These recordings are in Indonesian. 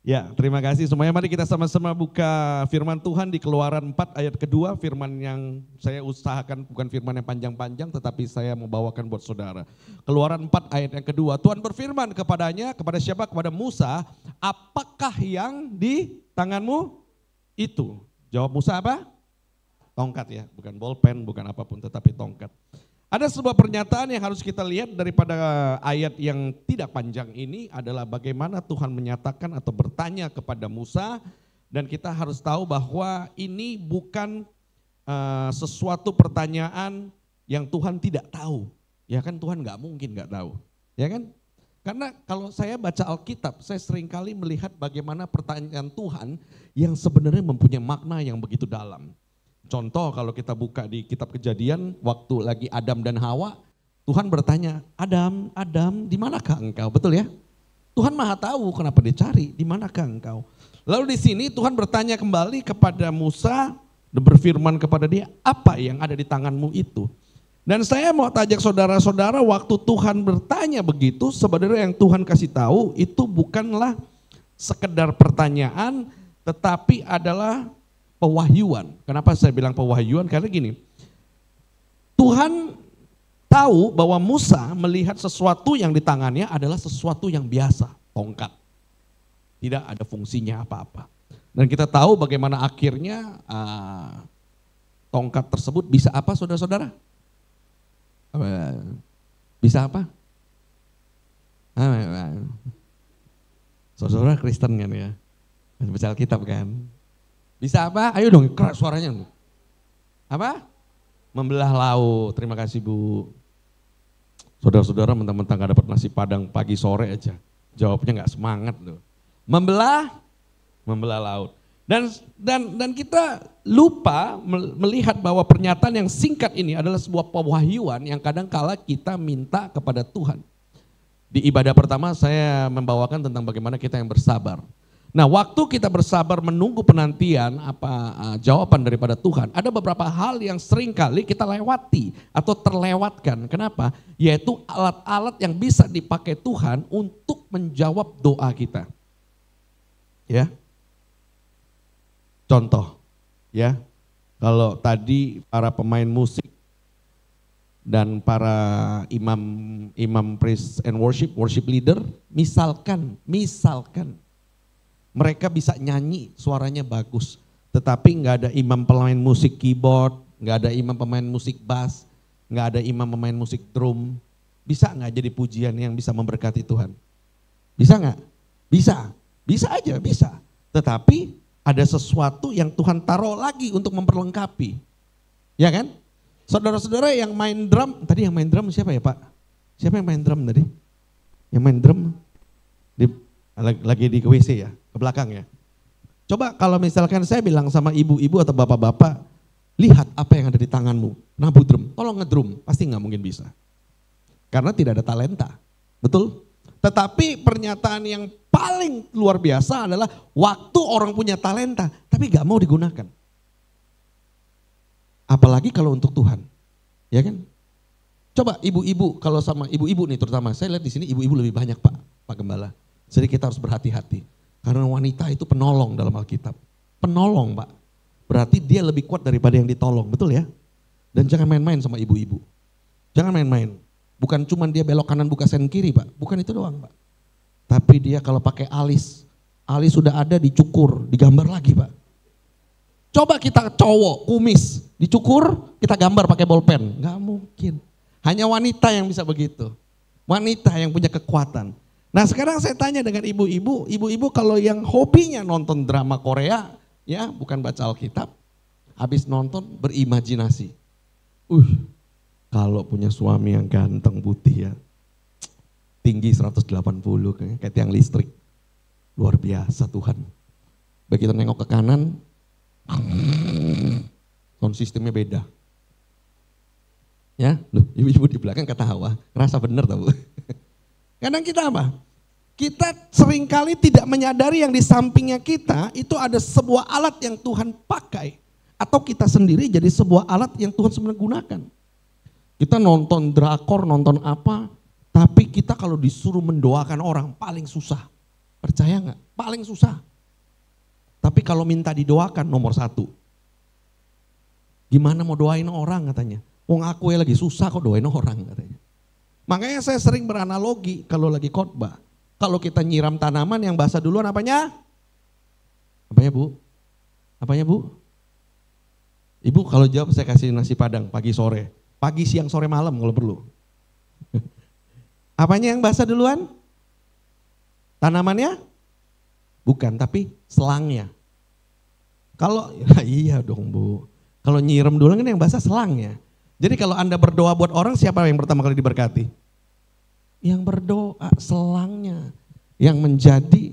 Ya, terima kasih semuanya. Mari kita sama-sama buka firman Tuhan di Keluaran 4 ayat kedua, firman yang saya usahakan bukan firman yang panjang-panjang tetapi saya membawakan buat saudara. Keluaran 4 ayat yang kedua, Tuhan berfirman kepadanya, kepada siapa? Kepada Musa, apakah yang di tanganmu itu? Jawab Musa apa? Tongkat ya, bukan bolpen, bukan apapun tetapi tongkat. Ada sebuah pernyataan yang harus kita lihat daripada ayat yang tidak panjang ini adalah bagaimana Tuhan menyatakan atau bertanya kepada Musa, dan kita harus tahu bahwa ini bukan sesuatu pertanyaan yang Tuhan tidak tahu. Ya kan, Tuhan nggak mungkin nggak tahu, ya kan? Karena kalau saya baca Alkitab, saya seringkali melihat bagaimana pertanyaan Tuhan yang sebenarnya mempunyai makna yang begitu dalam. Contoh kalau kita buka di kitab Kejadian, waktu lagi Adam dan Hawa, Tuhan bertanya, Adam, Adam, di manakah engkau? Betul ya? Tuhan Maha tahu kenapa dia cari, di manakah engkau? Lalu di sini Tuhan bertanya kembali kepada Musa dan berfirman kepada dia, apa yang ada di tanganmu itu? Dan saya mau tajak saudara-saudara, waktu Tuhan bertanya begitu, sebenarnya yang Tuhan kasih tahu itu bukanlah sekedar pertanyaan, tetapi adalah pewahyuan. Kenapa saya bilang pewahyuan? Karena gini, Tuhan tahu bahwa Musa melihat sesuatu yang di tangannya adalah sesuatu yang biasa, tongkat. Tidak ada fungsinya apa-apa. Dan kita tahu bagaimana akhirnya tongkat tersebut bisa apa saudara-saudara? Bisa apa? Saudara Kristen kan ya? Baca Alkitab kan? Bisa apa? Ayo dong, keras suaranya. Apa? Membelah laut. Terima kasih Bu. Saudara-saudara mentang-mentang gak dapat nasi padang pagi sore aja. Jawabnya gak semangat loh. Membelah laut. Dan kita lupa melihat bahwa pernyataan yang singkat ini adalah sebuah pewahyuan yang kadang-kala kita minta kepada Tuhan. Di ibadah pertama saya membawakan tentang bagaimana kita yang bersabar. Nah, waktu kita bersabar menunggu penantian jawaban daripada Tuhan, ada beberapa hal yang sering kali kita lewati atau terlewatkan. Kenapa? Yaitu alat-alat yang bisa dipakai Tuhan untuk menjawab doa kita. Ya. Contoh, ya. Kalau tadi para pemain musik dan para imam praise and worship leader, misalkan mereka bisa nyanyi, suaranya bagus, tetapi nggak ada imam pemain musik keyboard, nggak ada imam pemain musik bass, nggak ada imam pemain musik drum, bisa nggak jadi pujian yang bisa memberkati Tuhan? Bisa nggak? Bisa aja, bisa. Tetapi ada sesuatu yang Tuhan taruh lagi untuk memperlengkapi, ya kan? Saudara-saudara yang main drum, tadi yang main drum siapa ya Pak? Siapa yang main drum tadi? Yang main drum lagi di WC ya? Ke belakang ya. Coba kalau misalkan saya bilang sama ibu-ibu atau bapak-bapak, lihat apa yang ada di tanganmu, nabu drum, tolong ngedrum, pasti nggak mungkin bisa. Karena tidak ada talenta, betul? Tetapi pernyataan yang paling luar biasa adalah waktu orang punya talenta, tapi nggak mau digunakan. Apalagi kalau untuk Tuhan, ya kan? Coba ibu-ibu, kalau sama ibu-ibu nih terutama, saya lihat di sini ibu-ibu lebih banyak Pak Gembala. Jadi kita harus berhati-hati. Karena wanita itu penolong dalam Alkitab. Penolong Pak. Berarti dia lebih kuat daripada yang ditolong, betul ya? Dan jangan main-main sama ibu-ibu. Jangan main-main. Bukan cuma dia belok kanan buka sen kiri Pak. Bukan itu doang Pak. Tapi dia kalau pakai alis sudah ada dicukur, digambar lagi Pak. Coba kita cowok, kumis, dicukur, kita gambar pakai bolpen. Gak mungkin. Hanya wanita yang bisa begitu. Wanita yang punya kekuatan. Nah sekarang saya tanya dengan ibu-ibu kalau yang hobinya nonton drama Korea, ya bukan baca Alkitab, habis nonton berimajinasi. Kalau punya suami yang ganteng putih ya, tinggi 180 kayak tiang listrik, luar biasa Tuhan. Begitu nengok ke kanan, sound sistemnya beda. Ya, loh ibu-ibu di belakang ketawa, ngerasa bener tau. Kadang kita apa? Kita seringkali tidak menyadari yang di sampingnya kita itu ada sebuah alat yang Tuhan pakai. Atau kita sendiri jadi sebuah alat yang Tuhan sebenarnya gunakan. Kita nonton drakor, nonton apa, tapi kita kalau disuruh mendoakan orang paling susah. Percaya nggak? Paling susah. Tapi kalau minta didoakan nomor 1. Gimana mau doain orang katanya? Wong aku lagi susah kok doain orang katanya. Makanya saya sering beranalogi kalau lagi khotbah. Kalau kita nyiram tanaman yang basah duluan apanya? Apanya Bu? Apanya Bu? Ibu kalau jawab saya kasih nasi padang pagi sore. Pagi, siang, sore, malam kalau perlu. Apanya yang basah duluan? Tanamannya? Bukan, tapi selangnya. Kalau, ya iya dong Bu. Kalau nyiram duluan kan yang basah selangnya. Jadi kalau Anda berdoa buat orang, siapa yang pertama kali diberkati? Yang berdoa, selangnya. Yang menjadi,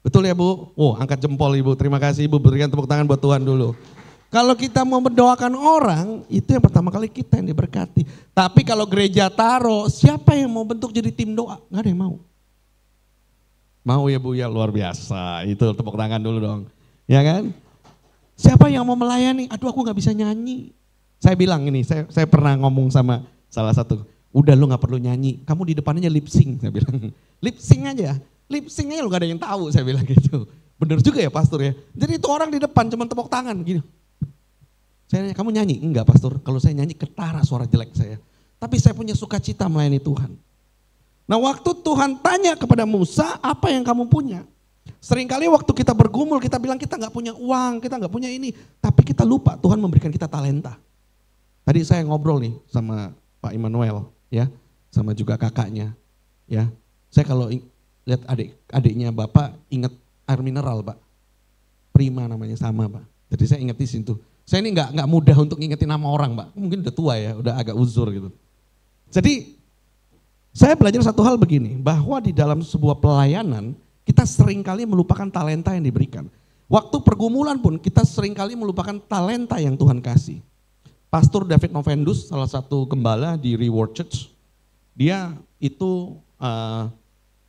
betul ya Bu? Oh, angkat jempol Ibu, terima kasih Ibu, berikan tepuk tangan buat Tuhan dulu. Kalau kita mau mendoakan orang, itu yang pertama kali kita yang diberkati. Tapi kalau gereja taruh, siapa yang mau bentuk jadi tim doa? Nggak ada yang mau. Mau ya Bu ya, luar biasa. Itu tepuk tangan dulu dong. Ya kan? Siapa yang mau melayani? Aduh aku gak bisa nyanyi. Saya bilang ini, saya pernah ngomong sama salah satu, udah lu gak perlu nyanyi, kamu di depannya lip sync, saya bilang. Lip sync aja lu gak ada yang tahu, saya bilang gitu. Bener juga ya pastor ya. Jadi itu orang di depan cuma tepuk tangan gini. Saya nanya, kamu nyanyi? Enggak pastor, kalau saya nyanyi ketara suara jelek saya. Tapi saya punya sukacita melayani Tuhan. Nah waktu Tuhan tanya kepada Musa, apa yang kamu punya? Seringkali waktu kita bergumul, kita bilang kita gak punya uang, kita gak punya ini. Tapi kita lupa Tuhan memberikan kita talenta. Tadi saya ngobrol nih sama Pak Immanuel, ya, sama juga kakaknya. Ya, saya kalau lihat adiknya Bapak ingat air mineral Pak. Prima namanya sama Pak. Jadi saya ingat di situ. Saya ini nggak mudah untuk ngingetin nama orang Pak. Mungkin udah tua ya, udah agak uzur gitu. Jadi saya belajar satu hal begini, bahwa di dalam sebuah pelayanan kita seringkali melupakan talenta yang diberikan. Waktu pergumulan pun kita seringkali melupakan talenta yang Tuhan kasih. Pastor David Novendus, salah satu gembala di Reward Church, dia itu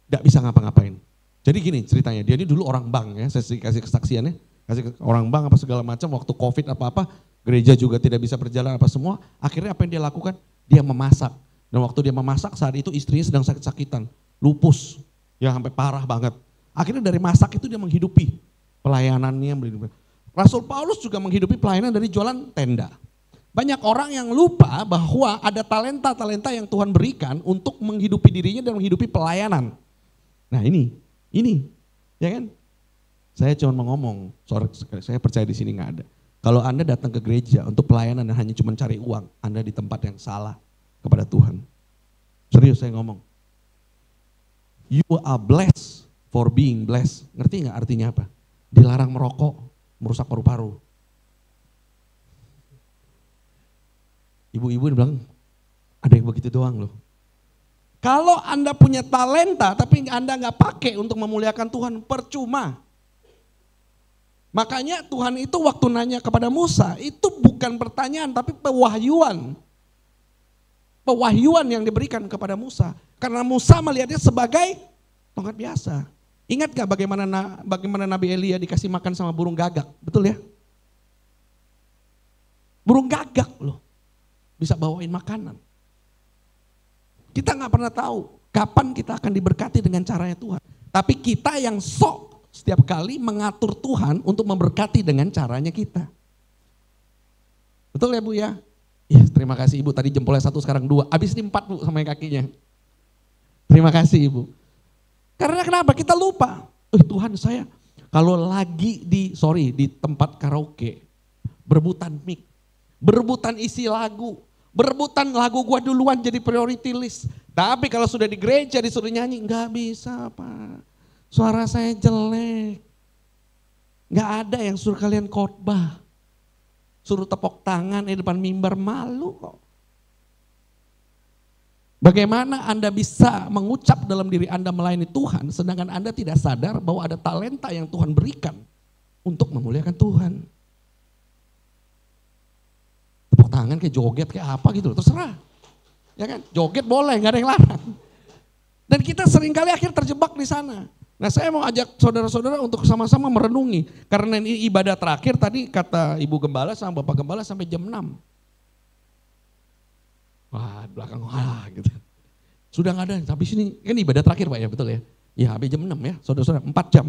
gak bisa ngapa-ngapain. Jadi gini ceritanya, dia ini dulu orang bank ya, saya kasih kesaksiannya, kasih orang bank apa segala macam, waktu COVID apa-apa, gereja juga tidak bisa berjalan apa semua, akhirnya apa yang dia lakukan? Dia memasak. Dan waktu dia memasak saat itu istrinya sedang sakit-sakitan, lupus, ya sampai parah banget. Akhirnya dari masak itu dia menghidupi pelayanannya. Rasul Paulus juga menghidupi pelayanan dari jualan tenda. Banyak orang yang lupa bahwa ada talenta-talenta yang Tuhan berikan untuk menghidupi dirinya dan menghidupi pelayanan. Nah ini, ya kan? Saya cuma mau ngomong, saya percaya di sini nggak ada. Kalau Anda datang ke gereja untuk pelayanan dan hanya cuma cari uang, Anda di tempat yang salah kepada Tuhan. Serius saya ngomong. You are blessed for being blessed. Ngerti nggak artinya apa? Dilarang merokok, merusak paru-paru. Ibu-ibu bilang, ada yang begitu doang loh. Kalau Anda punya talenta tapi Anda nggak pakai untuk memuliakan Tuhan, percuma. Makanya Tuhan itu waktu nanya kepada Musa, itu bukan pertanyaan tapi pewahyuan. Pewahyuan yang diberikan kepada Musa. Karena Musa melihatnya sebagai tongkat biasa. Ingat gak bagaimana Nabi Elia dikasih makan sama burung gagak? Betul ya? Burung gagak loh. Bisa bawain makanan. Kita gak pernah tahu kapan kita akan diberkati dengan caranya Tuhan. Tapi kita yang sok setiap kali mengatur Tuhan untuk memberkati dengan caranya kita. Betul ya Bu ya? Ya terima kasih Ibu, tadi jempolnya 1 sekarang 2. Habis ini 4 Bu sama yang kakinya. Terima kasih Ibu. Karena kenapa? Kita lupa. Tuhan saya kalau lagi di tempat karaoke, berebutan mic, berebutan isi lagu, berebutan lagu gua duluan jadi priority list. Tapi kalau sudah di gereja disuruh nyanyi, nggak bisa Pak. Suara saya jelek. Nggak ada yang suruh kalian khotbah. Suruh tepuk tangan di depan mimbar, malu kok. Bagaimana Anda bisa mengucap dalam diri Anda melayani Tuhan, sedangkan Anda tidak sadar bahwa ada talenta yang Tuhan berikan untuk memuliakan Tuhan. Tepuk tangan kayak joget kayak apa gitu, terserah. Ya kan, joget boleh, gak ada yang larang. Dan kita seringkali akhir terjebak di sana. Nah saya mau ajak saudara-saudara untuk sama-sama merenungi. Karena ini ibadah terakhir tadi kata Ibu Gembala sama Bapak Gembala sampai jam 6. Wah belakang, wah gitu. Sudah gak ada, habis ini kan ibadah terakhir Pak ya, betul ya. Ya habis jam 6 ya, saudara-saudara, 4 jam.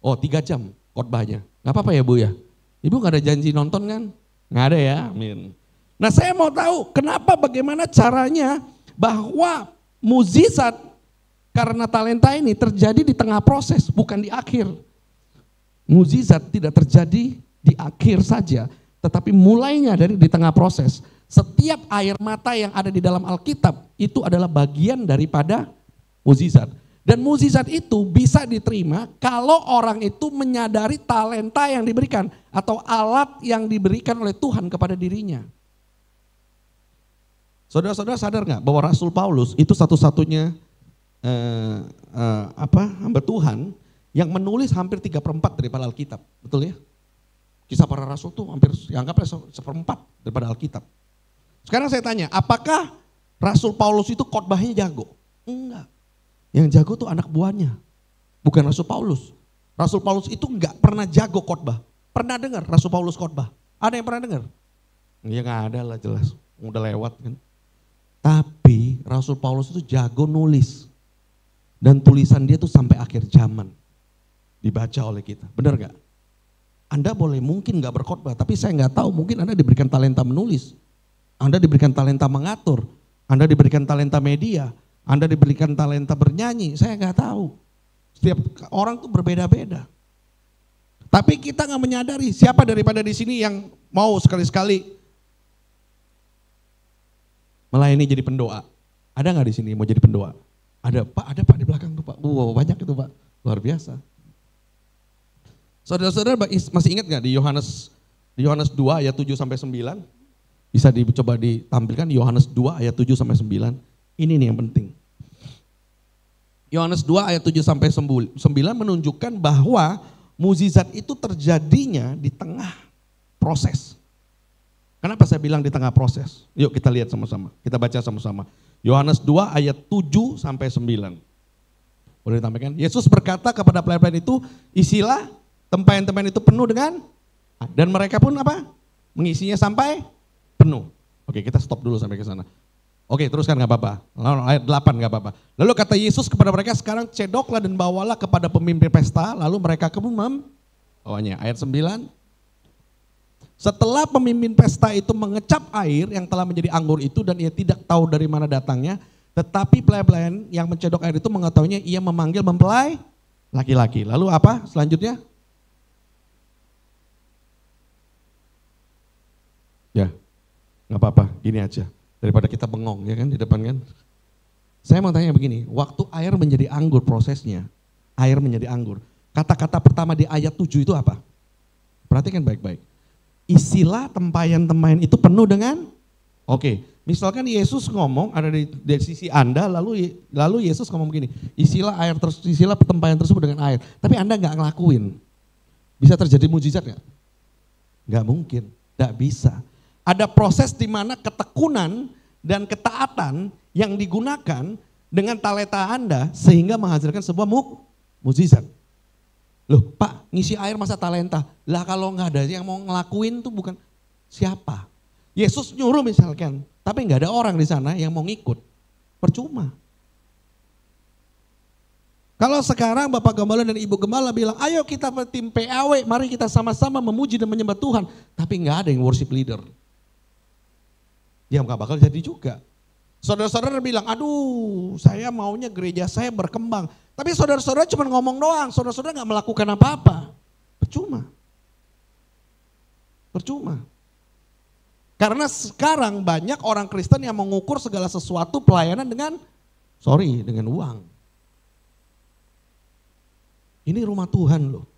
Oh 3 jam khotbahnya. Gak apa-apa ya Bu ya? Ibu gak ada janji nonton kan? Gak ada ya, amin. Nah saya mau tahu kenapa bagaimana caranya bahwa mukjizat karena talenta ini terjadi di tengah proses, bukan di akhir. Mukjizat tidak terjadi di akhir saja, tetapi mulainya dari di tengah proses. Setiap air mata yang ada di dalam Alkitab itu adalah bagian daripada mukjizat. Dan mukjizat itu bisa diterima kalau orang itu menyadari talenta yang diberikan atau alat yang diberikan oleh Tuhan kepada dirinya. Saudara-saudara sadar nggak bahwa Rasul Paulus itu satu-satunya hamba Tuhan yang menulis hampir 3/4 daripada Alkitab, betul ya? Kisah para Rasul tuh hampir dianggapnya 1/4 daripada Alkitab. Sekarang saya tanya, apakah Rasul Paulus itu khotbahnya jago? Enggak. Yang jago tuh anak buahnya, bukan Rasul Paulus. Rasul Paulus itu enggak pernah jago khotbah. Pernah dengar Rasul Paulus khotbah? Ada yang pernah dengar? Ya nggak ada lah jelas, udah lewat kan. Tapi Rasul Paulus itu jago nulis. Dan tulisan dia tuh sampai akhir zaman dibaca oleh kita, benar gak? Anda boleh mungkin gak berkhotbah, tapi saya gak tahu, mungkin Anda diberikan talenta menulis. Anda diberikan talenta mengatur, Anda diberikan talenta media, Anda diberikan talenta bernyanyi, saya gak tahu. Setiap orang tuh berbeda-beda. Tapi kita gak menyadari siapa daripada di sini yang mau sekali-sekali melayani jadi pendoa. Ada gak di sini mau jadi pendoa? Ada Pak di belakang tuh Pak. Wow, banyak itu Pak, luar biasa. Saudara-saudara masih ingat gak di Yohanes 2 ayat 7 sampai 9? Bisa dicoba ditampilkan Yohanes 2 ayat 7 sampai 9. Ini nih yang penting. Yohanes 2 ayat 7 sampai 9 menunjukkan bahwa mukjizat itu terjadinya di tengah proses. Kenapa saya bilang di tengah proses? Yuk kita lihat sama-sama, kita baca sama-sama. Yohanes 2 ayat 7 sampai 9. Boleh ditampilkan? Yesus berkata kepada pelayan-pelayan itu, isilah tempayan-tempayan itu penuh dengan, dan mereka pun apa? Mengisinya sampai penuh. Oke, kita stop dulu sampai ke sana. Oke, teruskan gak apa-apa. Lalu ayat 8 gak apa-apa. Lalu kata Yesus kepada mereka, sekarang cedoklah dan bawalah kepada pemimpin pesta, lalu mereka kemudian membawanya. Ayat 9. Setelah pemimpin pesta itu mengecap air yang telah menjadi anggur itu dan ia tidak tahu dari mana datangnya, tetapi pelayan-pelayan yang mencedok air itu mengetahuinya, ia memanggil mempelai laki-laki. Lalu apa selanjutnya? Ya, gak apa-apa, gini aja. Daripada kita bengong ya kan di depan kan. Saya mau tanya begini, waktu air menjadi anggur prosesnya, air menjadi anggur. Kata-kata pertama di ayat 7 itu apa? Perhatikan baik-baik. Isilah tempayan-tempayan itu penuh dengan, oke, misalkan Yesus ngomong ada di sisi Anda, lalu Yesus ngomong begini, isilah tempayan tersebut dengan air. Tapi Anda nggak ngelakuin, bisa terjadi mukjizat nggak? Nggak mukmin, nggak bisa. Ada proses di mana ketekunan dan ketaatan yang digunakan dengan talenta Anda sehingga menghasilkan sebuah mukjizat. Loh Pak, ngisi air masa talenta? Lah kalau nggak ada yang mau ngelakuin tuh bukan siapa? Yesus nyuruh misalkan, tapi nggak ada orang di sana yang mau ngikut. Percuma. Kalau sekarang Bapak Gembala dan Ibu Gembala bilang, ayo kita tim PAW, mari kita sama-sama memuji dan menyembah Tuhan. Tapi nggak ada yang worship leader. Ya nggak bakal jadi juga. Saudara-saudara bilang, aduh saya maunya gereja saya berkembang. Tapi saudara-saudara cuma ngomong doang, saudara-saudara nggak melakukan apa-apa. Percuma. Percuma. Karena sekarang banyak orang Kristen yang mengukur segala sesuatu pelayanan dengan uang. Ini rumah Tuhan loh.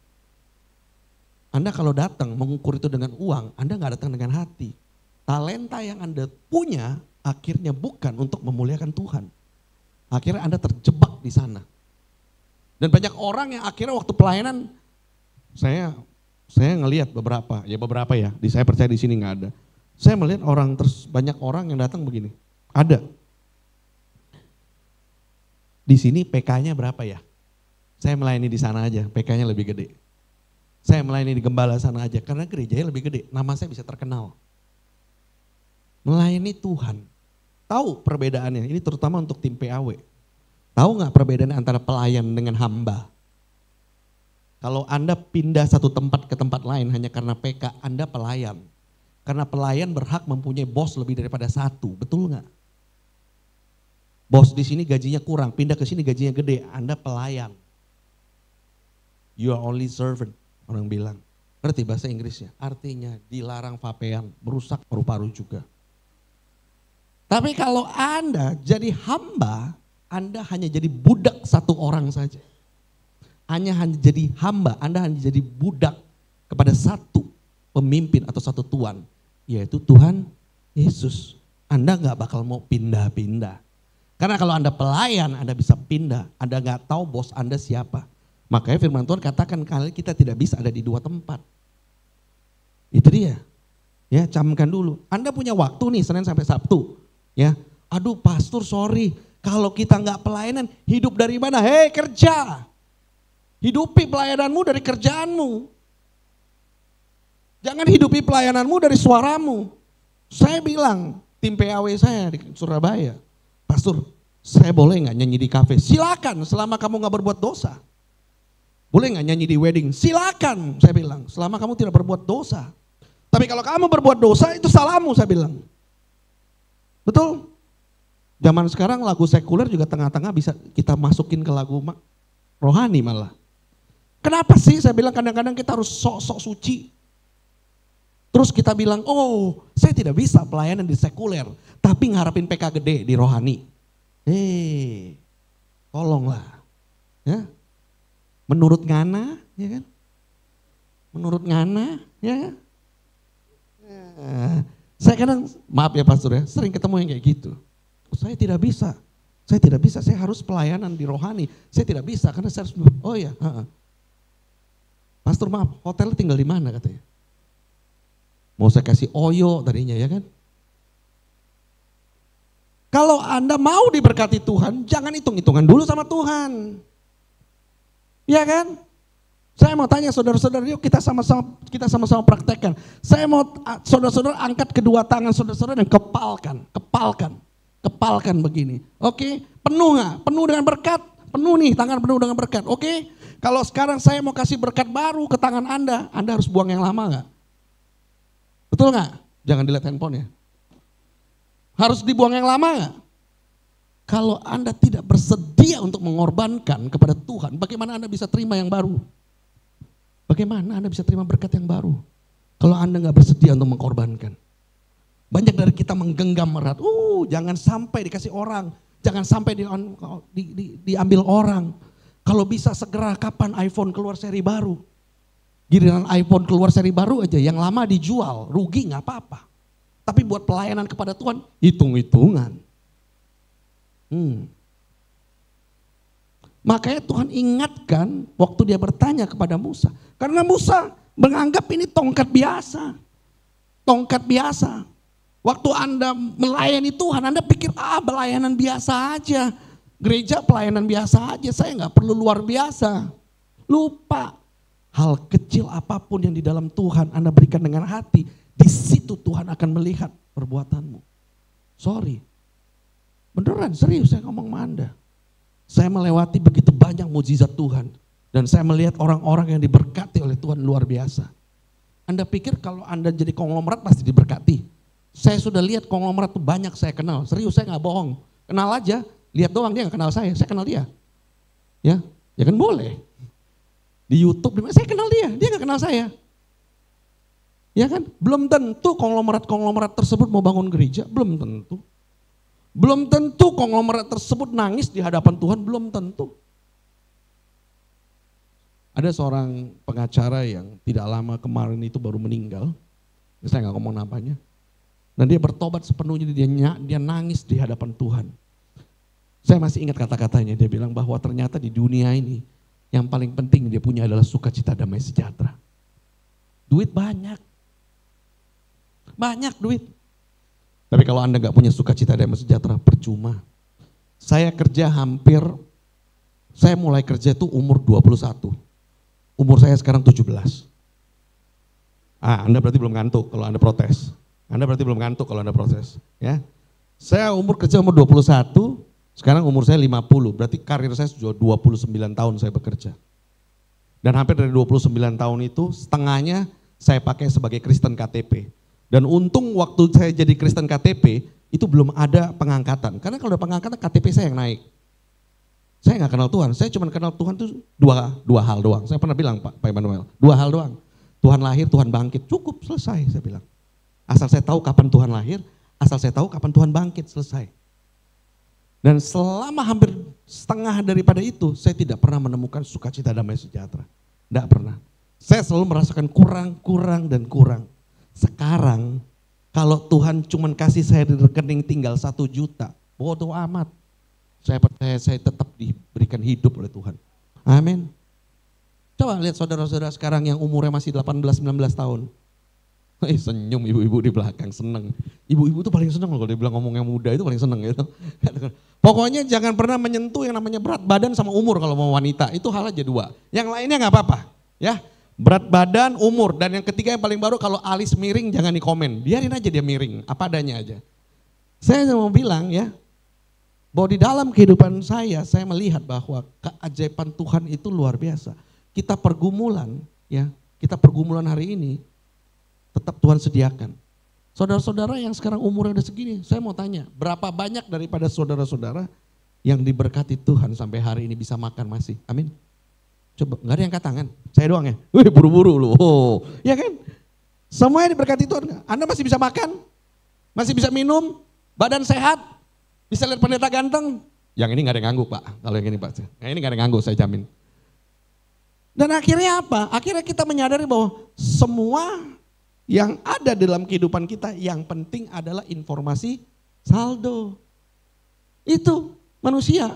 Anda kalau datang mengukur itu dengan uang, Anda nggak datang dengan hati. Talenta yang Anda punya akhirnya bukan untuk memuliakan Tuhan. Akhirnya Anda terjebak di sana. Dan banyak orang yang akhirnya waktu pelayanan, saya ngelihat beberapa ya, saya percaya di sini nggak ada. Saya melihat banyak orang yang datang begini, ada. Di sini PK-nya berapa ya? Saya melayani di sana aja, PK-nya lebih gede. Saya melayani di Gembala sana aja, karena gerejanya lebih gede, nama saya bisa terkenal. Melayani Tuhan, tahu perbedaannya, ini terutama untuk tim PAW. Tahu nggak perbedaan antara pelayan dengan hamba? Kalau Anda pindah satu tempat ke tempat lain hanya karena PK, Anda pelayan. Karena pelayan berhak mempunyai bos lebih daripada satu, betul nggak? Bos di sini gajinya kurang, pindah ke sini gajinya gede, Anda pelayan. You are only servant, orang bilang. Ngerti bahasa Inggrisnya? Artinya dilarang vapean, merusak paru-paru juga. Tapi kalau Anda jadi hamba, Anda hanya jadi budak satu orang saja. Hanya jadi hamba, Anda hanya jadi budak kepada satu pemimpin atau satu tuan, yaitu Tuhan Yesus. Anda gak bakal mau pindah-pindah. Karena kalau Anda pelayan, Anda bisa pindah. Anda gak tahu bos Anda siapa. Makanya firman Tuhan katakan kali kita tidak bisa ada di dua tempat. Itu dia. Ya, camkan dulu. Anda punya waktu nih Senin sampai Sabtu. Ya, aduh pastor sorry. Kalau kita gak pelayanan, hidup dari mana? Hei kerja. Hidupi pelayananmu dari kerjaanmu. Jangan hidupi pelayananmu dari suaramu. Saya bilang, tim PAW saya di Surabaya, pastor, saya boleh nggak nyanyi di kafe? Silakan, selama kamu nggak berbuat dosa. Boleh nggak nyanyi di wedding? Silakan, saya bilang, selama kamu tidak berbuat dosa. Tapi kalau kamu berbuat dosa, itu salahmu, saya bilang. Betul? Zaman sekarang lagu sekuler juga tengah-tengah bisa kita masukin ke lagu rohani malah. Kenapa sih saya bilang kadang-kadang kita harus sok-sok suci. Terus kita bilang, oh saya tidak bisa pelayanan di sekuler. Tapi ngarepin PK gede di rohani. Tolonglah. Ya. Menurut Ngana, ya kan? Menurut Ngana, ya kan? Saya kadang, maaf ya pastor ya, sering ketemu yang kayak gitu. Saya tidak bisa, saya harus pelayanan di rohani. Saya tidak bisa karena saya harus, oh ya, pastor maaf, hotel tinggal di mana katanya? Mau saya kasih oyo tadinya ya kan? Kalau Anda mau diberkati Tuhan, jangan hitung-hitungan dulu sama Tuhan. Ya kan? Saya mau tanya saudara-saudara, yuk kita sama-sama praktekkan. Saya mau saudara-saudara angkat kedua tangan saudara-saudara dan kepalkan begini. Oke, penuh nggak? Penuh dengan berkat? Penuh nih, tangan penuh dengan berkat. Oke, kalau sekarang saya mau kasih berkat baru ke tangan Anda harus buang yang lama nggak? Betul nggak? Jangan dilihat handphone ya. Harus dibuang yang lama nggak? Kalau Anda tidak bersedia untuk mengorbankan kepada Tuhan, bagaimana Anda bisa terima yang baru? Bagaimana Anda bisa terima berkat yang baru? Kalau Anda nggak bersedia untuk mengorbankan. Banyak dari kita menggenggam erat, jangan sampai dikasih orang, jangan sampai diambil orang. Kalau bisa segera kapan iPhone keluar seri baru. Giliran iPhone keluar seri baru aja, yang lama dijual, rugi nggak apa-apa. Tapi buat pelayanan kepada Tuhan, hitung-hitungan. Makanya Tuhan ingatkan waktu dia bertanya kepada Musa. Karena Musa menganggap ini tongkat biasa. Tongkat biasa. Waktu Anda melayani Tuhan, Anda pikir pelayanan biasa aja. Gereja pelayanan biasa aja, saya nggak perlu luar biasa. Lupa. Hal kecil apapun yang di dalam Tuhan Anda berikan dengan hati, di situ Tuhan akan melihat perbuatanmu. Sorry. Beneran serius saya ngomong sama Anda. Saya melewati begitu banyak mukjizat Tuhan. Dan saya melihat orang-orang yang diberkati oleh Tuhan luar biasa. Anda pikir kalau Anda jadi konglomerat pasti diberkati. Saya sudah lihat konglomerat itu banyak saya kenal. Serius saya gak bohong. Kenal aja, lihat doang dia gak kenal saya kenal dia. Ya kan boleh. Di YouTube, saya kenal dia gak kenal saya. Ya kan, belum tentu konglomerat-konglomerat tersebut mau bangun gereja, belum tentu. Belum tentu konglomerat tersebut nangis di hadapan Tuhan, belum tentu. Ada seorang pengacara yang tidak lama kemarin itu baru meninggal, saya gak ngomong namanya. Dan dia bertobat sepenuhnya, dia nangis di hadapan Tuhan. Saya masih ingat kata-katanya, dia bilang bahwa ternyata di dunia ini yang paling penting dia punya adalah sukacita damai sejahtera. Duit banyak duit. Tapi kalau Anda gak punya sukacita damai sejahtera, percuma. Saya mulai kerja itu umur 21. Umur saya sekarang 17. Anda berarti belum ngantuk kalau Anda protes. Ya. Saya kerja umur 21, Sekarang umur saya 50, berarti karir saya sudah 29 tahun saya bekerja. Dan hampir dari 29 tahun itu setengahnya saya pakai sebagai Kristen KTP. Dan untung waktu saya jadi Kristen KTP itu belum ada pengangkatan. Karena kalau ada pengangkatan KTP saya yang naik. Saya nggak kenal Tuhan, saya cuma kenal Tuhan itu dua hal doang. Saya pernah bilang Pak Emmanuel, 2 hal doang. Tuhan lahir, Tuhan bangkit, cukup selesai saya bilang. Asal saya tahu kapan Tuhan lahir, asal saya tahu kapan Tuhan bangkit, selesai. Dan selama hampir setengah daripada itu, saya tidak pernah menemukan sukacita damai sejahtera. Tidak pernah. Saya selalu merasakan kurang, dan kurang. Sekarang, kalau Tuhan cuma kasih saya di rekening tinggal 1 juta, bodoh amat. Saya percaya saya tetap diberikan hidup oleh Tuhan. Amin. Coba lihat saudara-saudara sekarang yang umurnya masih 18-19 tahun. Senyum ibu-ibu di belakang, seneng. Ibu-ibu tuh paling seneng kalau dia bilang ngomong yang muda itu paling seneng gitu. Pokoknya jangan pernah menyentuh yang namanya berat badan sama umur kalau mau wanita. Itu hal aja 2. Yang lainnya gak apa-apa. Ya, berat badan, umur. Dan yang ketiga yang paling baru kalau alis miring jangan dikomen. Biarin aja dia miring, apa adanya aja. Saya mau bilang ya, bahwa di dalam kehidupan saya melihat bahwa keajaiban Tuhan itu luar biasa. Kita pergumulan hari ini tetap Tuhan sediakan. Saudara-saudara yang sekarang umurnya udah segini, saya mau tanya, berapa banyak daripada saudara-saudara yang diberkati Tuhan sampai hari ini bisa makan masih? Amin. Coba, nggak ada yang angkat tangan, saya doang ya. Wih, buru-buru loh. Oh, ya kan? Semuanya diberkati Tuhan. Anda masih bisa makan, masih bisa minum, badan sehat. Bisa lihat pendeta ganteng, yang ini gak ada yang ganggu Pak, kalau yang ini Pak, yang ini gak ada yang ganggu saya jamin. Dan akhirnya apa? Akhirnya kita menyadari bahwa semua yang ada dalam kehidupan kita yang penting adalah informasi saldo. Itu manusia,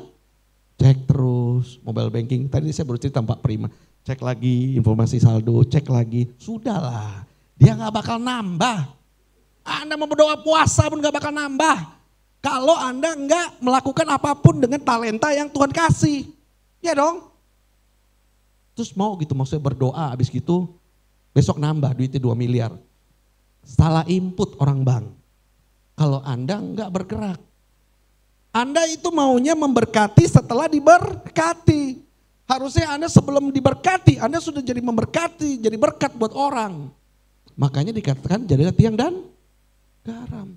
cek terus mobile banking, tadi saya baru cerita Pak Prima, cek lagi informasi saldo, cek lagi, sudahlah, dia gak bakal nambah. Anda mau berdoa puasa pun gak bakal nambah. Kalau Anda enggak melakukan apapun dengan talenta yang Tuhan kasih. Ya dong. Terus mau gitu maksudnya berdoa habis gitu besok nambah duitnya 2 miliar. Salah input orang bank. Kalau Anda enggak bergerak. Anda itu maunya memberkati setelah diberkati. Harusnya Anda sebelum diberkati, Anda sudah jadi memberkati, jadi berkat buat orang. Makanya dikatakan jadilah tiang dan garam.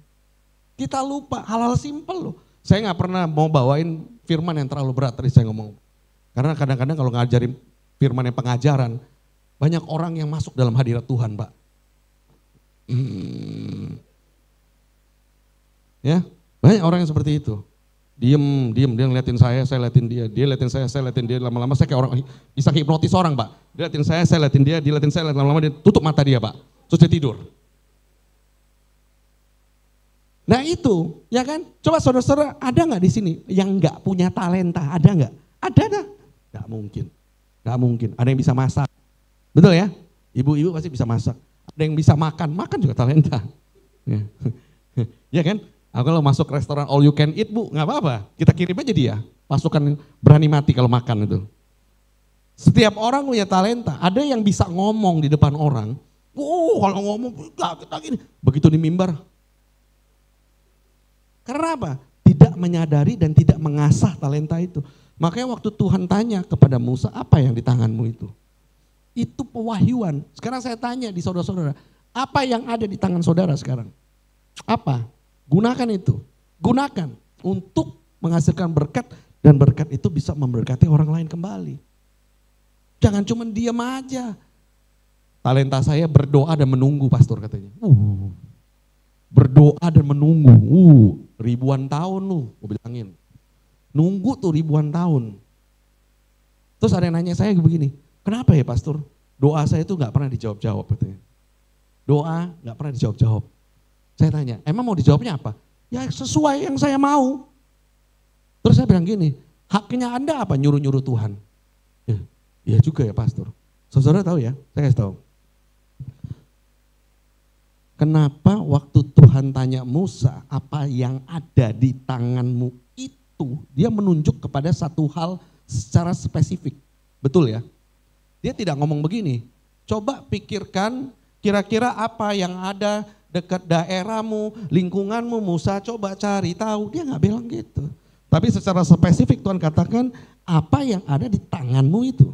Kita lupa hal-hal simpel loh. Saya gak pernah mau bawain firman yang terlalu berat tadi saya ngomong. Karena kadang-kadang kalau ngajarin firman yang pengajaran, banyak orang yang masuk dalam hadirat Tuhan Pak. Ya, banyak orang yang seperti itu. Diem, dia ngeliatin saya liatin dia liatin saya liatin dia. Lama-lama saya kayak orang, bisa hipnotis orang Pak. Dia liatin saya liatin dia liatin saya, lama-lama dia tutup mata dia Pak. Terus dia tidur. Nah itu, ya kan? Coba saudara-saudara, ada nggak di sini yang nggak punya talenta? Ada nggak? Ada nggak? Nggak mungkin, nggak mungkin. Ada yang bisa masak, betul ya? Ibu-ibu pasti bisa masak. Ada yang bisa makan juga talenta. Ya, ya kan? Kalau masuk restoran all you can eat Bu, nggak apa-apa. Kita kirim aja dia. Pasukan berani mati kalau makan itu. Setiap orang punya talenta. Ada yang bisa ngomong di depan orang. Oh, kalau ngomong kita gini. Begitu di mimbar. Karena apa? Tidak menyadari dan tidak mengasah talenta itu. Makanya waktu Tuhan tanya kepada Musa, apa yang di tanganmu itu? Itu pewahyuan. Sekarang saya tanya di saudara-saudara, apa yang ada di tangan saudara sekarang? Apa? Gunakan itu. Gunakan untuk menghasilkan berkat dan berkat itu bisa memberkati orang lain kembali. Jangan cuma diam aja. Talenta saya berdoa dan menunggu pastor katanya. Berdoa dan menunggu. Ribuan tahun lu, gue bilangin. Nunggu tuh ribuan tahun. Terus ada yang nanya saya begini, kenapa ya pastor? Doa saya itu gak pernah dijawab-jawab katanya. Doa gak pernah dijawab-jawab. Saya tanya, emang mau dijawabnya apa? Ya sesuai yang saya mau. Terus saya bilang gini, haknya Anda apa nyuruh-nyuruh Tuhan? Iya juga ya pastor. Saudara tahu ya, saya kasih tahu. Kenapa waktu Tuhan tanya Musa apa yang ada di tanganmu itu, dia menunjuk kepada satu hal secara spesifik. Betul ya? Dia tidak ngomong begini, coba pikirkan kira-kira apa yang ada dekat daerahmu, lingkunganmu, Musa coba cari tahu. Dia gak bilang gitu. Tapi secara spesifik Tuhan katakan apa yang ada di tanganmu itu.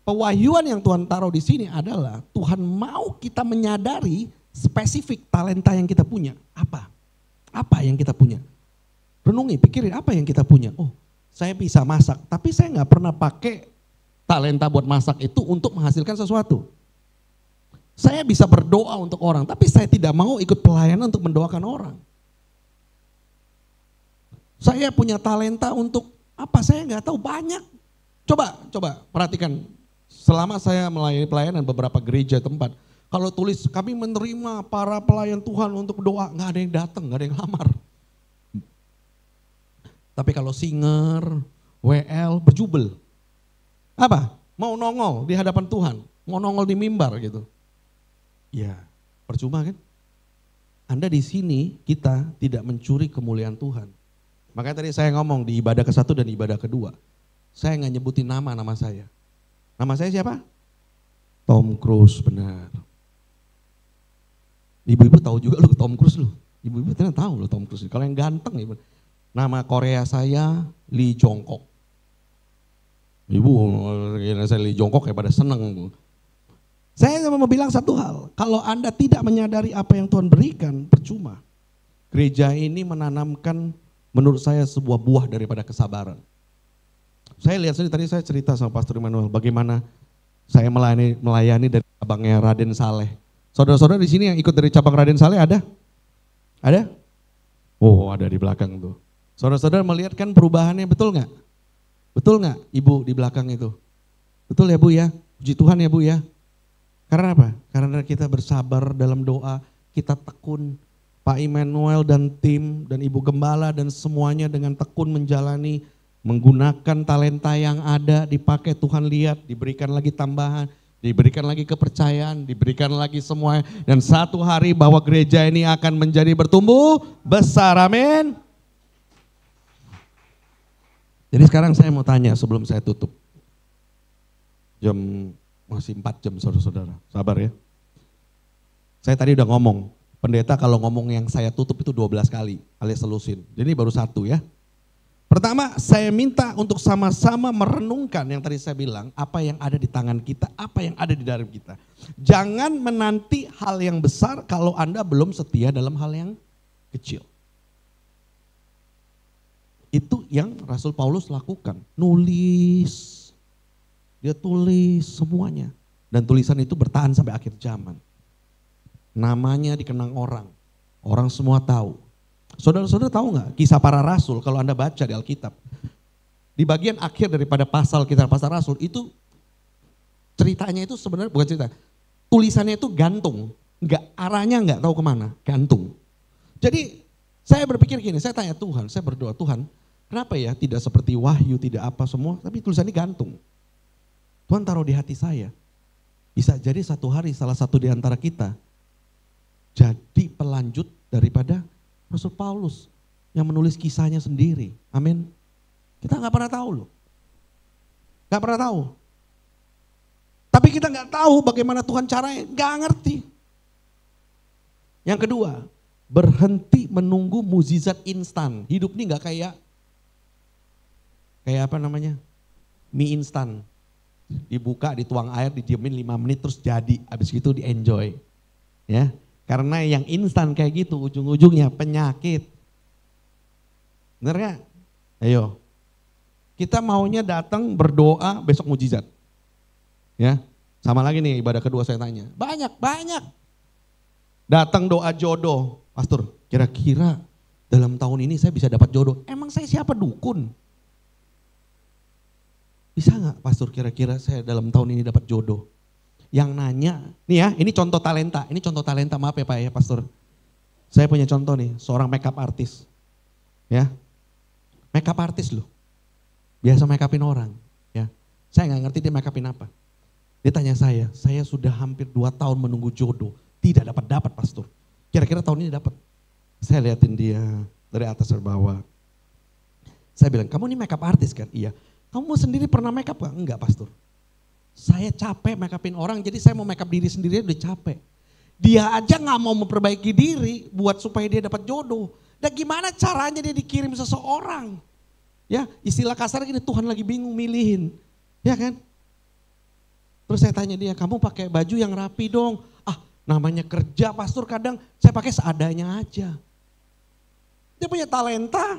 Pewahyuan yang Tuhan taruh di sini adalah Tuhan mau kita menyadari spesifik talenta yang kita punya. Apa? Apa yang kita punya? Renungi, pikirin apa yang kita punya. Oh, saya bisa masak, tapi saya nggak pernah pakai talenta buat masak itu untuk menghasilkan sesuatu. Saya bisa berdoa untuk orang, tapi saya tidak mau ikut pelayanan untuk mendoakan orang. Saya punya talenta untuk apa? Saya nggak tahu, banyak. Coba perhatikan. Selama saya melayani pelayanan beberapa gereja tempat, kalau tulis kami menerima para pelayan Tuhan untuk doa, nggak ada yang datang, nggak ada yang lamar. Tapi kalau singer, WL, berjubel. Apa? Mau nongol di hadapan Tuhan, mau nongol di mimbar gitu. Ya, percuma kan? Anda di sini kita tidak mencuri kemuliaan Tuhan. Makanya tadi saya ngomong di ibadah ke-1 dan ibadah kedua, saya nggak nyebutin nama saya. Nama saya siapa? Tom Cruise, benar. Ibu-ibu tahu juga loh Tom Cruise loh. Ibu-ibu ternyata tahu loh Tom Cruise. Kalau yang ganteng ya. Nama Korea saya Lee Jong-kook. Ibu, saya Lee Jong-kook ya pada seneng. Saya mau bilang satu hal, kalau Anda tidak menyadari apa yang Tuhan berikan, percuma. Gereja ini menanamkan menurut saya sebuah buah daripada kesabaran. Saya lihat tadi saya cerita sama Pastor Emmanuel bagaimana saya melayani dari cabangnya Raden Saleh. Saudara-saudara di sini yang ikut dari cabang Raden Saleh ada? Ada? Oh, ada di belakang tuh. Saudara-saudara melihat kan perubahannya, betul nggak? Betul nggak Ibu di belakang itu? Betul ya Bu ya? Puji Tuhan ya Bu ya. Karena apa? Karena kita bersabar dalam doa, kita tekun. Pak Emmanuel dan tim dan Ibu Gembala dan semuanya dengan tekun menjalani, menggunakan talenta yang ada, dipakai Tuhan lihat, diberikan lagi tambahan, diberikan lagi kepercayaan, diberikan lagi semua. Dan satu hari bahwa gereja ini akan menjadi bertumbuh besar, amin. Jadi sekarang saya mau tanya sebelum saya tutup. Masih 4 jam saudara-saudara, sabar ya. Saya tadi udah ngomong, pendeta kalau ngomong yang saya tutup itu 12 kali alias selusin. Jadi ini baru 1 ya. Pertama, saya minta untuk sama-sama merenungkan yang tadi saya bilang, apa yang ada di tangan kita, apa yang ada di dalam kita. Jangan menanti hal yang besar kalau Anda belum setia dalam hal yang kecil. Itu yang Rasul Paulus lakukan, nulis. Dia tulis semuanya. Dan tulisan itu bertahan sampai akhir zaman. Namanya dikenang orang. Orang semua tahu. Saudara-saudara tahu nggak kisah para rasul kalau Anda baca di Alkitab. Di bagian akhir daripada pasal kisah para rasul itu ceritanya itu sebenarnya bukan cerita. Tulisannya itu gantung. Arahnya nggak tahu kemana, gantung. Jadi saya berpikir gini, saya tanya Tuhan, saya berdoa Tuhan, kenapa ya tidak seperti Wahyu, tidak apa semua, tapi tulisannya gantung. Tuhan taruh di hati saya, bisa jadi satu hari salah satu di antara kita jadi pelanjut daripada Rasul Paulus yang menulis kisahnya sendiri. Amin. Kita nggak pernah tahu loh. Nggak pernah tahu. Tapi kita nggak tahu bagaimana Tuhan caranya, nggak ngerti. Yang kedua, berhenti menunggu mukjizat instan. Hidup ini nggak kayak apa namanya, mie instan. Dibuka, dituang air, didiemin 5 menit terus jadi. Habis itu di enjoy. Ya, karena yang instan kayak gitu ujung-ujungnya penyakit. Bener gak? Ayo. Kita maunya datang berdoa besok mukjizat. Ya, sama lagi nih ibadah kedua saya tanya. Banyak. Datang doa jodoh. Pastor, kira-kira dalam tahun ini saya bisa dapat jodoh. Emang saya siapa dukun? Bisa gak Pastor kira-kira saya dalam tahun ini dapat jodoh? Yang nanya, nih ya ini contoh talenta. Ini contoh talenta, maaf ya Pak ya Pastor. Saya punya contoh nih, seorang makeup artis. Ya, makeup artis loh. Biasa make upin orang. Ya, saya gak ngerti dia make upin apa. Dia tanya saya sudah hampir 2 tahun menunggu jodoh. Tidak dapat Pastor. Kira-kira tahun ini dapat. Saya liatin dia dari atas ke bawah. Saya bilang, kamu ini makeup artis kan? Iya. Kamu sendiri pernah make up gak? Enggak Pastor. Saya capek make upin orang, jadi saya mau make up diri sendiri udah capek. Dia aja gak mau memperbaiki diri buat supaya dia dapat jodoh. Dan gimana caranya dia dikirim seseorang? Ya, istilah kasar gini, Tuhan lagi bingung milihin. Ya kan? Terus saya tanya dia, kamu pakai baju yang rapi dong. Ah, namanya kerja pastor, kadang saya pakai seadanya aja. Dia punya talenta,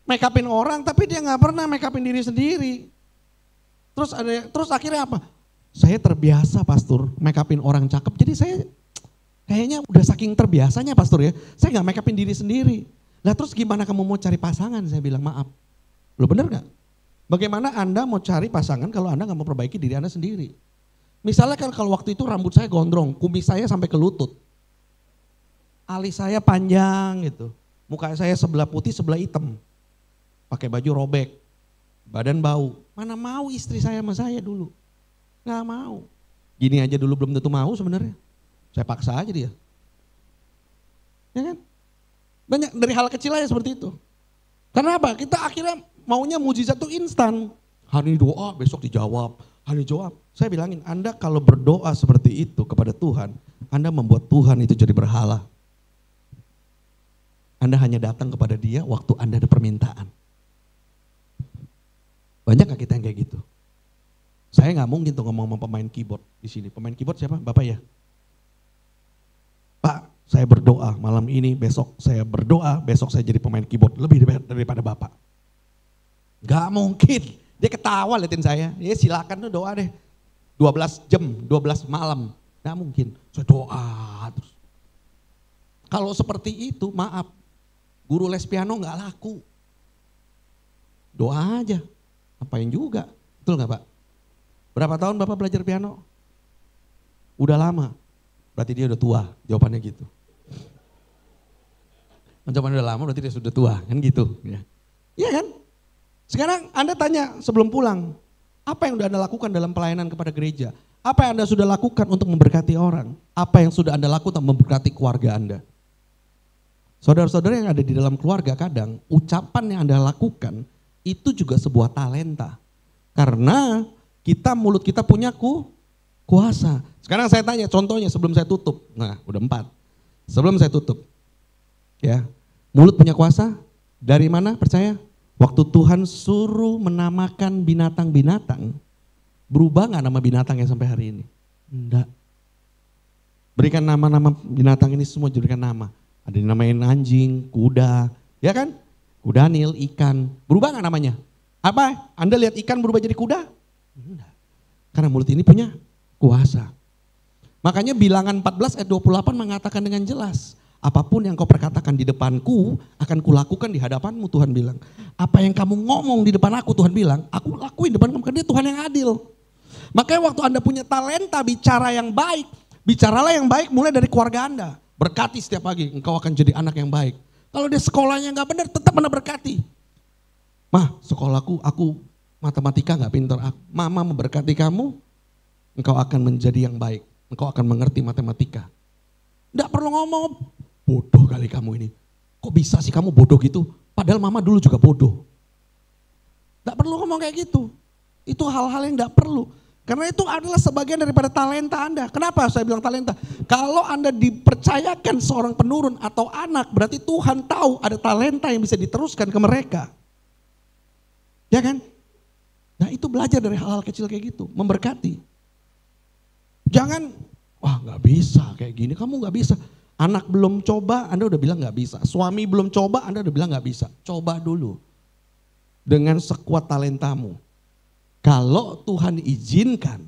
make upin orang, tapi dia nggak pernah make upin diri sendiri. Terus akhirnya apa? Saya terbiasa pastor, make upin orang cakep, jadi saya kayaknya udah saking terbiasanya pastor ya, saya nggak make upin diri sendiri. Lah terus gimana kamu mau cari pasangan? Saya bilang maaf. Lo bener gak? Bagaimana Anda mau cari pasangan kalau Anda gak mau perbaiki diri Anda sendiri? Misalnya kan kalau waktu itu rambut saya gondrong, kumis saya sampai ke lutut. Alis saya panjang gitu. Muka saya sebelah putih, sebelah hitam. Pakai baju robek, badan bau. Mana mau istri saya sama saya dulu? Gak mau. Gini aja dulu belum tentu mau sebenarnya. Saya paksa aja dia. Ya kan? Banyak dari hal kecil aja seperti itu. Karena apa? Kita akhirnya maunya mujizat itu instan. Hari ini doa, besok dijawab. Hari ini jawab. Saya bilangin, Anda kalau berdoa seperti itu kepada Tuhan, Anda membuat Tuhan itu jadi berhala. Anda hanya datang kepada dia waktu Anda ada permintaan. Banyak gak kita yang kayak gitu? Saya gak mungkin tuh ngomong sama pemain keyboard di sini. Pemain keyboard siapa? Bapak ya? Pak, saya berdoa malam ini, besok saya berdoa, besok saya jadi pemain keyboard lebih daripada Bapak. Gak mungkin, dia ketawa liatin saya, ya silakan tuh doa deh. 12 jam, 12 malam, gak mungkin. Saya doa terus. Kalau seperti itu, maaf, guru les piano gak laku. Doa aja, apain juga, betul gak Pak? Berapa tahun Bapak belajar piano? Udah lama, berarti dia udah tua, jawabannya gitu. Jawabannya udah lama berarti dia sudah tua, kan gitu. Iya kan? Sekarang Anda tanya sebelum pulang, apa yang sudah Anda lakukan dalam pelayanan kepada gereja? Apa yang Anda sudah lakukan untuk memberkati orang? Apa yang sudah Anda lakukan untuk memberkati keluarga Anda? Saudara-saudara yang ada di dalam keluarga kadang, ucapan yang Anda lakukan itu juga sebuah talenta. Karena mulut kita punya kuasa. Sekarang saya tanya contohnya sebelum saya tutup. Nah udah 4. Sebelum saya tutup. Ya, mulut punya kuasa dari mana percaya? Waktu Tuhan suruh menamakan binatang-binatang, berubah gak nama binatangnya sampai hari ini? Enggak. Berikan nama-nama binatang ini semua diberikan nama. Ada yang namain anjing, kuda, ya kan? Kuda nil, ikan. Berubah gak namanya? Apa? Anda lihat ikan berubah jadi kuda? Enggak. Karena mulut ini punya kuasa. Makanya bilangan 14 ayat 28 mengatakan dengan jelas. Apapun yang kau perkatakan di depanku akan kulakukan di hadapanmu, Tuhan bilang. Apa yang kamu ngomong di depan aku, Tuhan bilang, aku lakuin di depan kamu, karena dia Tuhan yang adil. Makanya waktu Anda punya talenta bicara yang baik, bicaralah yang baik mulai dari keluarga Anda. Berkati setiap pagi, engkau akan jadi anak yang baik. Kalau dia sekolahnya gak benar, tetap Anda berkati. Mah, sekolahku, aku matematika gak pintar. Mama memberkati kamu, engkau akan menjadi yang baik. Engkau akan mengerti matematika. Gak perlu ngomong, bodoh kali kamu ini. Kok bisa sih kamu bodoh gitu? Padahal mama dulu juga bodoh. Gak perlu ngomong kayak gitu. Itu hal-hal yang gak perlu. Karena itu adalah sebagian daripada talenta Anda. Kenapa saya bilang talenta? Kalau Anda dipercayakan seorang penurun atau anak, berarti Tuhan tahu ada talenta yang bisa diteruskan ke mereka. Ya kan? Nah itu belajar dari hal-hal kecil kayak gitu, memberkati. Jangan, wah gak bisa kayak gini, kamu gak bisa. Anak belum coba, Anda udah bilang gak bisa. Suami belum coba, Anda udah bilang gak bisa. Coba dulu. Dengan sekuat talentamu. Kalau Tuhan izinkan,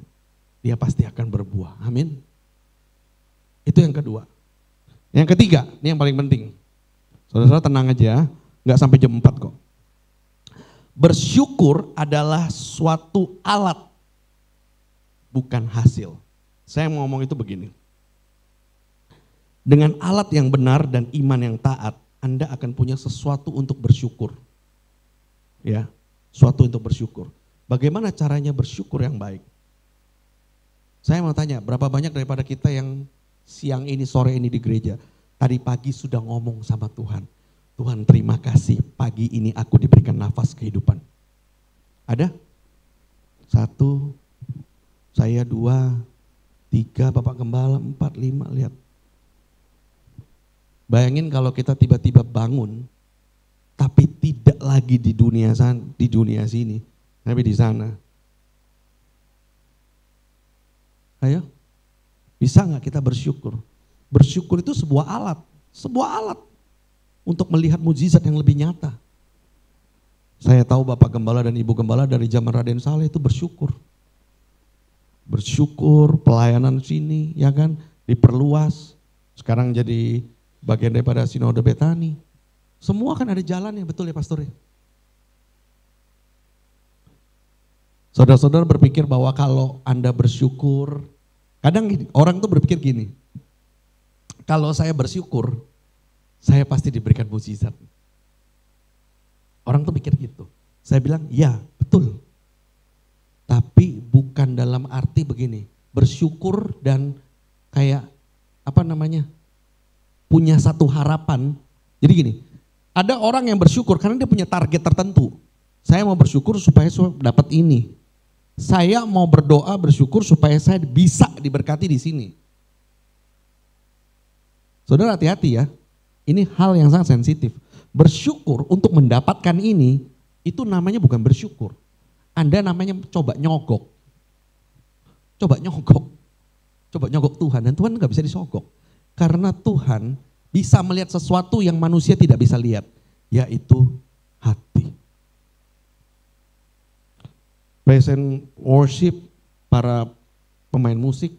dia pasti akan berbuah. Amin. Itu yang kedua. Yang ketiga, ini yang paling penting. Saudara-saudara tenang aja, gak sampai jam 4 kok. Bersyukur adalah suatu alat, bukan hasil. Saya mau ngomong itu begini. Dengan alat yang benar dan iman yang taat, Anda akan punya sesuatu untuk bersyukur. Ya, sesuatu untuk bersyukur. Bagaimana caranya bersyukur yang baik? Saya mau tanya, berapa banyak daripada kita yang siang ini, sore ini di gereja, tadi pagi sudah ngomong sama Tuhan. Tuhan terima kasih, pagi ini aku diberikan nafas kehidupan. Ada? 1, saya 2, 3, Bapak Gembala, 4, 5, lihat. Bayangin kalau kita tiba-tiba bangun, tapi tidak lagi di dunia sini, tapi di sana. Ayo, bisa nggak kita bersyukur? Bersyukur itu sebuah alat untuk melihat mujizat yang lebih nyata. Saya tahu Bapak Gembala dan Ibu Gembala dari zaman Raden Saleh itu bersyukur. Bersyukur, pelayanan sini, ya kan, diperluas. Sekarang jadi bagian daripada Sinode Betani. Semua kan ada jalannya, betul ya Pastor? Saudara-saudara berpikir bahwa kalau Anda bersyukur, kadang gini, orang tuh berpikir gini, kalau saya bersyukur, saya pasti diberikan mujizat. Orang tuh mikir gitu. Saya bilang, ya betul. Tapi bukan dalam arti begini, bersyukur dan kayak punya satu harapan. Jadi gini, ada orang yang bersyukur karena dia punya target tertentu. Saya mau bersyukur supaya saya dapat ini. Saya mau berdoa bersyukur supaya saya bisa diberkati di sini. Saudara hati-hati ya, ini hal yang sangat sensitif. Bersyukur untuk mendapatkan ini, itu namanya bukan bersyukur. Anda namanya coba nyogok. Coba nyogok Tuhan, dan Tuhan nggak bisa disogok. Karena Tuhan bisa melihat sesuatu yang manusia tidak bisa lihat, yaitu hati. Praise and worship, para pemain musik,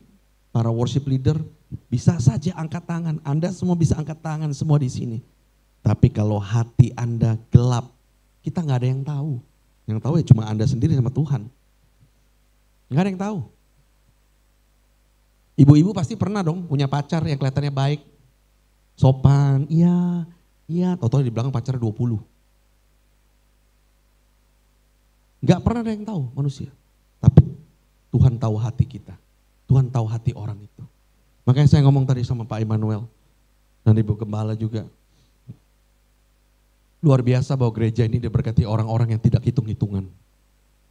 para worship leader, bisa saja angkat tangan. Anda semua bisa angkat tangan semua di sini. Tapi kalau hati Anda gelap, kita nggak ada yang tahu. Yang tahu ya cuma Anda sendiri sama Tuhan. Nggak ada yang tahu. Ibu-ibu pasti pernah dong punya pacar yang kelihatannya baik, sopan, iya, tahu-tahu di belakang pacarnya 20. Nggak pernah ada yang tahu manusia. Tapi Tuhan tahu hati kita. Tuhan tahu hati orang itu. Makanya saya ngomong tadi sama Pak Immanuel dan Ibu Gembala juga. Luar biasa bahwa gereja ini diberkati orang-orang yang tidak hitung-hitungan.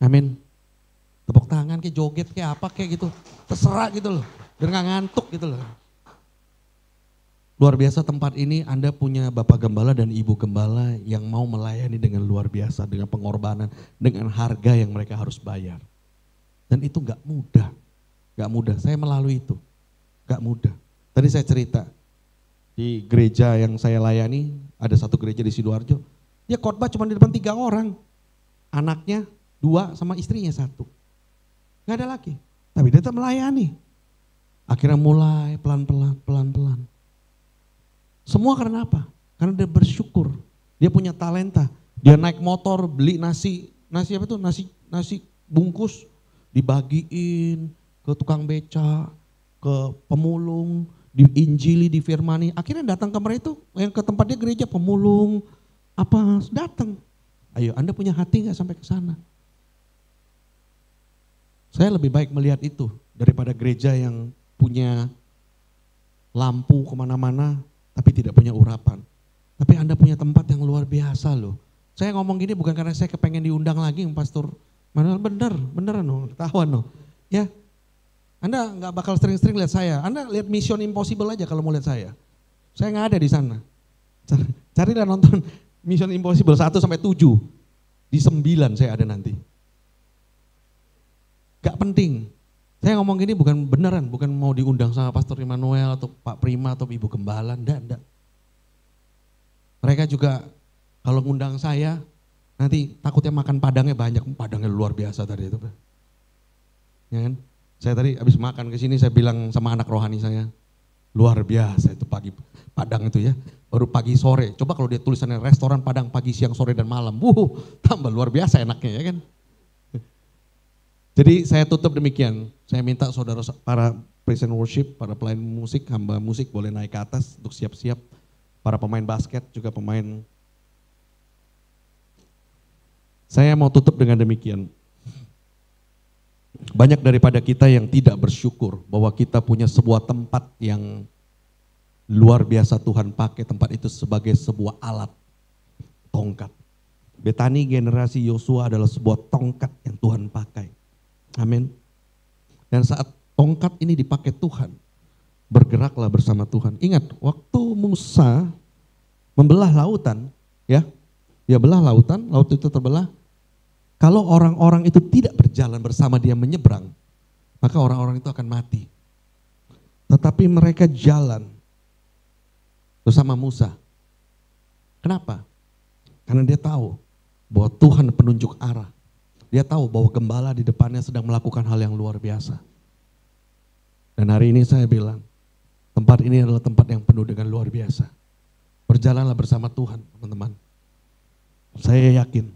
Amin. Tepuk tangan kayak joget kayak apa kayak gitu. Terserah gitu loh. Biar gak ngantuk gitu loh. Luar biasa tempat ini Anda punya Bapak Gembala dan Ibu Gembala yang mau melayani dengan luar biasa. Dengan pengorbanan, dengan harga yang mereka harus bayar. Dan itu gak mudah. Gak mudah, saya melalui itu. Gak mudah. Tadi saya cerita. Di gereja yang saya layani, ada satu gereja di Sidoarjo. Dia khotbah cuma di depan 3 orang. Anaknya 2 sama istrinya 1. Gak ada lagi. Tapi dia tetap melayani. Akhirnya mulai pelan-pelan. Semua karena apa? Karena dia bersyukur. Dia punya talenta. Dia naik motor beli nasi bungkus. Dibagiin ke tukang beca, ke pemulung, diinjili, difirmani. Akhirnya datang ke mereka itu, yang ke tempatnya gereja pemulung, datang. Ayo Anda punya hati gak sampai ke sana? Saya lebih baik melihat itu daripada gereja yang punya lampu kemana-mana tapi tidak punya urapan. Tapi Anda punya tempat yang luar biasa loh. Saya ngomong gini bukan karena saya kepengen diundang lagi Pastor Manuel, beneran loh, ketahuan loh. Ya, Anda nggak bakal sering-sering lihat saya. Anda lihat Mission Impossible aja kalau mau lihat saya. Saya nggak ada di sana. Carilah nonton Mission Impossible 1 sampai 7. Di 9 saya ada nanti. Gak penting. Saya ngomong gini bukan beneran, bukan mau diundang sama Pastor Immanuel atau Pak Prima atau Ibu Gembala, enggak. Mereka juga kalau ngundang saya, nanti takutnya makan padangnya banyak, padangnya luar biasa tadi itu. Ya kan? Saya tadi habis makan ke sini saya bilang sama anak rohani saya, luar biasa itu pagi Padang itu ya, baru pagi sore. Coba kalau dia tulisannya restoran Padang pagi, siang, sore dan malam, tambah luar biasa enaknya ya kan. Jadi saya tutup demikian, saya minta saudara para praise and worship, para pelayan musik, hamba musik boleh naik ke atas untuk siap-siap. Para pemain basket juga pemain. Saya mau tutup dengan demikian. Banyak daripada kita yang tidak bersyukur bahwa kita punya sebuah tempat yang luar biasa Tuhan pakai tempat itu sebagai sebuah alat, tongkat. Betani generasi Yosua adalah sebuah tongkat yang Tuhan pakai. Amin. Dan saat tongkat ini dipakai Tuhan, bergeraklah bersama Tuhan. Ingat, waktu Musa membelah lautan, ya, dia belah lautan, laut itu terbelah. Kalau orang-orang itu tidak berjalan bersama dia menyeberang, maka orang-orang itu akan mati. Tetapi mereka jalan bersama Musa. Kenapa? Karena dia tahu bahwa Tuhan penunjuk arah. Dia tahu bahwa gembala di depannya sedang melakukan hal yang luar biasa. Dan hari ini saya bilang, tempat ini adalah tempat yang penuh dengan luar biasa. Berjalanlah bersama Tuhan, teman-teman. Saya yakin,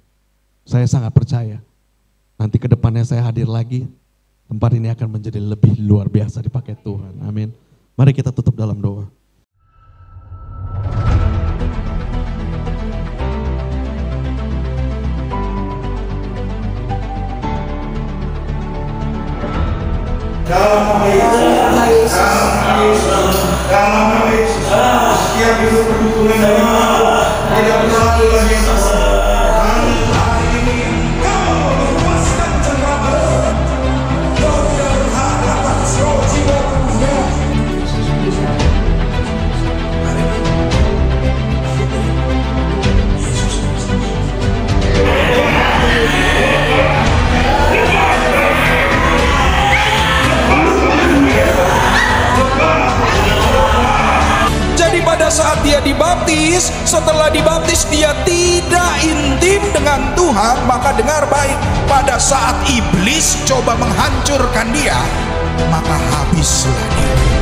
saya sangat percaya, nanti ke depannya saya hadir lagi, tempat ini akan menjadi lebih luar biasa dipakai Tuhan. Amin. Mari kita tutup dalam doa. Dalam nama Yesus, setiap hidup perdukungan dari Allah tidak berlaku lagi. Hari ini kau lepaskan cengkraman, kau tidak berhak atas roh jiwa manusia. Pada saat dia dibaptis, setelah dibaptis dia tidak intim dengan Tuhan. Maka dengar baik, pada saat iblis coba menghancurkan dia, maka habislah dia.